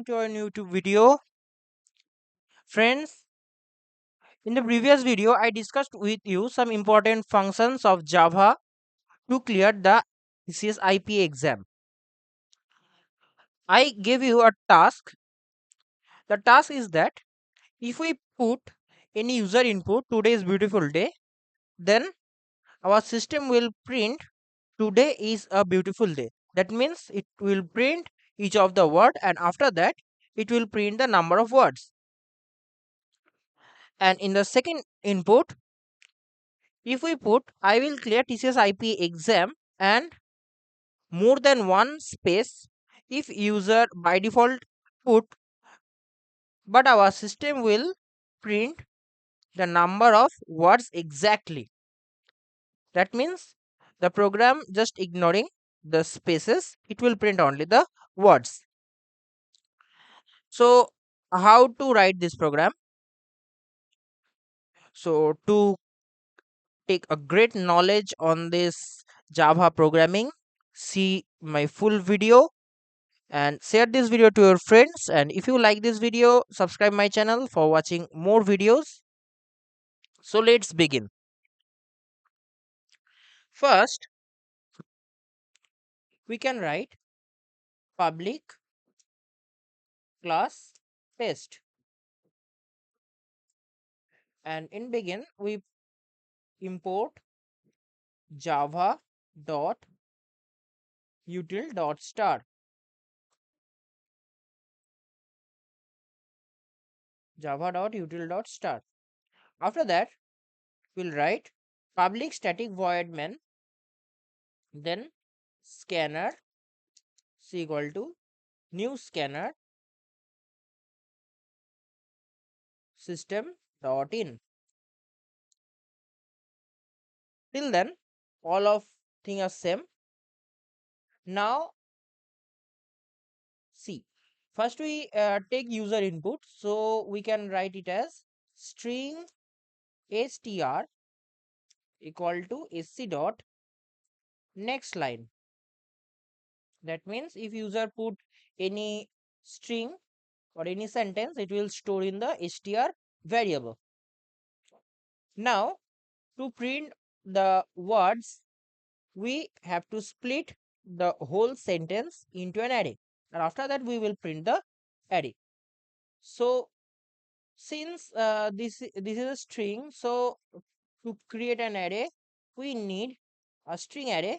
to our new YouTube video. Friends, in the previous video, I discussed with you some important functions of Java to clear the TCS IPA exam. I gave you a task. The task is that if we put any user input, today is beautiful day, then our system will print today is a beautiful day. That means it will print each of the word, and after that it will print the number of words. And in the second input, if we put I will clear TCS IP exam and more than one space, if user by default put, but our system will print the number of words exactly. That means the program just ignoring the spaces, it will print only the words. So how to write this program? So to take a great knowledge on this Java programming, see my full video and share this video to your friends. And if you like this video, subscribe my channel for watching more videos. So let's begin. First, we can write public class test, and in begin we import java dot util dot star, java dot util dot star. After that, we'll write public static void main, then scanner is equal to new scanner system dot in. Till then all of things are same. Now see, first we take user input, so we can write it as string str equal to sc dot next line. That means if user put any string or any sentence, it will store in the str variable. Now to print the words, we have to split the whole sentence into an array, and after that we will print the array. So since this is a string, so to create an array we need a string array,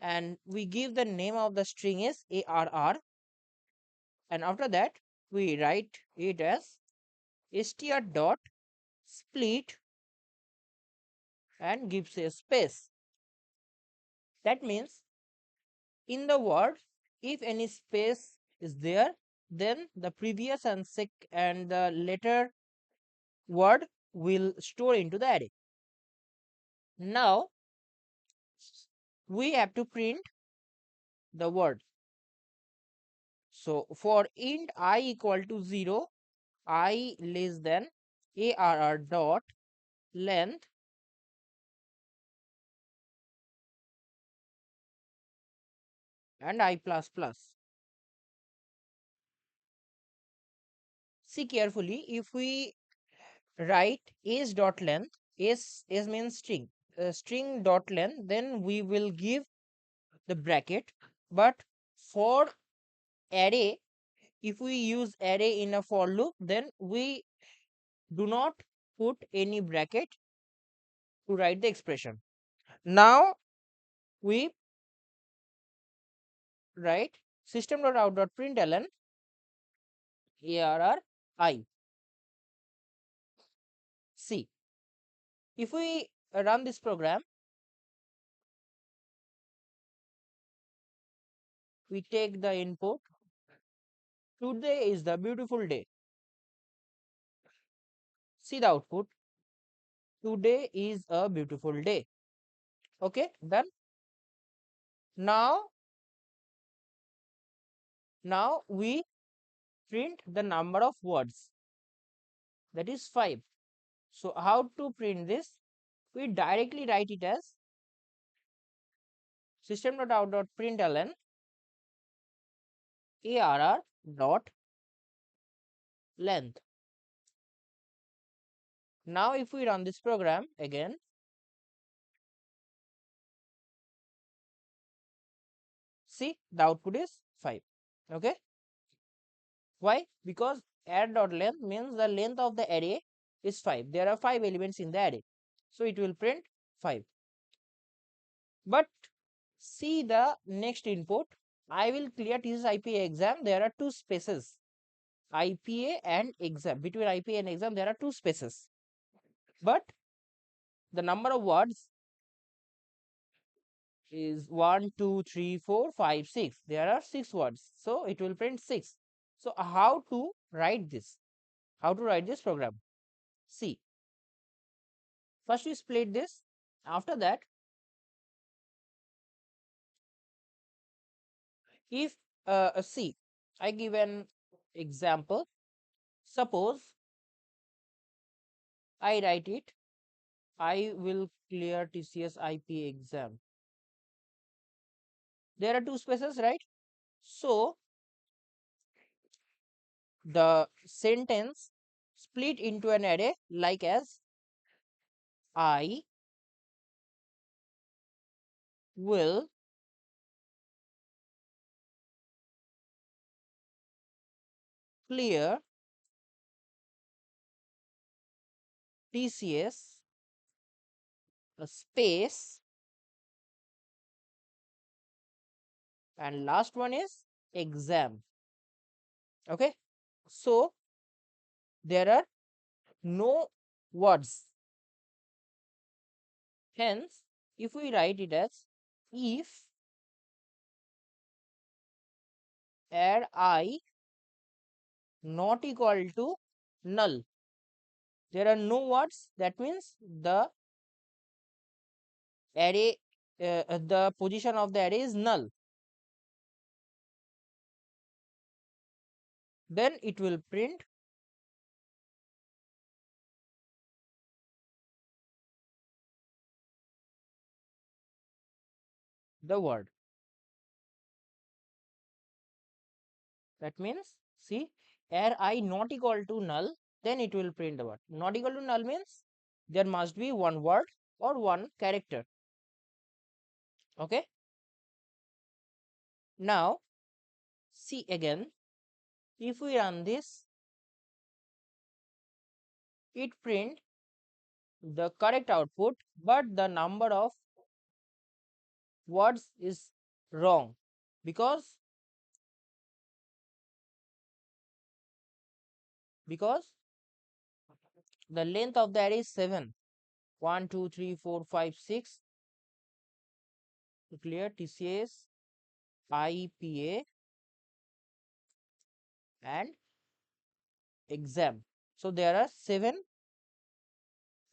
and we give the name of the string is arr, and after that we write it as str dot split and gives a space. That means in the word, if any space is there, then the previous and and the later word will store into the array. Now we have to print the word. So for int I equal to 0, I less than arr dot length and I plus plus. See carefully, if we write s dot length, s means string, string dot length, then we will give the bracket. But for array, if we use array in a for loop, then we do not put any bracket to write the expression. Now we write system.out.println arr I. See, if we run this program, we take the input, today is the beautiful day. See the output, today is a beautiful day. Okay, done. Now we print the number of words, that is 5. So how to print this? We directly write it as system.out.println arr dot length. Now if we run this program again, see the output is 5. Okay, why? Because array.length means the length of the array is 5. There are 5 elements in the array, so it will print 5. But see the next input, I will clear TCS IPA exam. There are two spaces, IPA and exam. Between IPA and exam there are two spaces, but the number of words is 1 2 3 4 5 6. There are 6 words, so it will print 6. So how to write this? How to write this program? See, first we split this. After that, if see, I give an example. Suppose I write it, I will clear TCS IP exam. There are two spaces, right? So the sentence split into an array like as I will clear TCS space, and last one is exam. Okay, so there are no words, hence if we write it as if add I not equal to null, there are no words, that means the array the position of the array is null, then it will print the word. That means, see, add I not equal to null, then it will print the word. Not equal to null means there must be one word or one character. Okay, now see again, if we run this, it print the correct output, but the number of words is wrong, because the length of the array is 7. 1 2 3 4 5 6 to clear TCS IPA and exam. So there are 7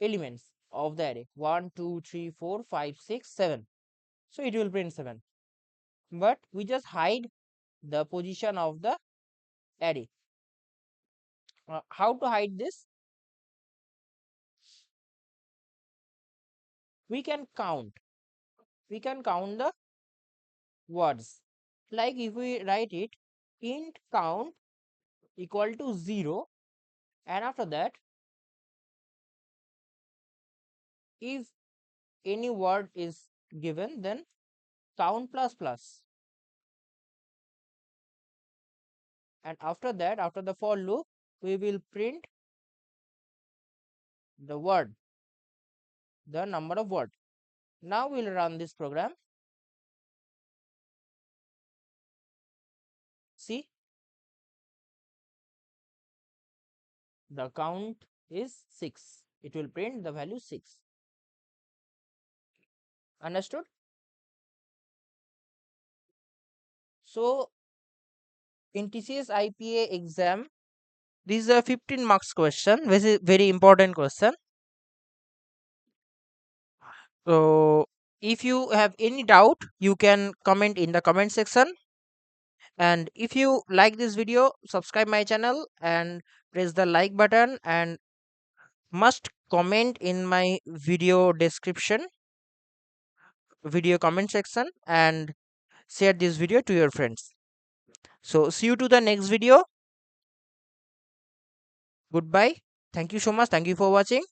elements of the array, 1 2 3 4 5 6 7. So it will print 7, but we just hide the position of the array. How to hide this? We can count the words, like if we write it int count equal to 0, and after that if any word is given, then count plus plus, and after that, after the for loop, we will print the word, the number of word. Now we'll run this program. See, the count is 6, it will print the value 6. Understood? So in TCS IPA exam, this is a 15 marks question, which is very important question. So if you have any doubt, you can comment in the comment section, and if you like this video, subscribe my channel and press the like button, and must comment in my video description, video comment section, and share this video to your friends. So see you to the next video. Goodbye. Thank you so much. Thank you for watching.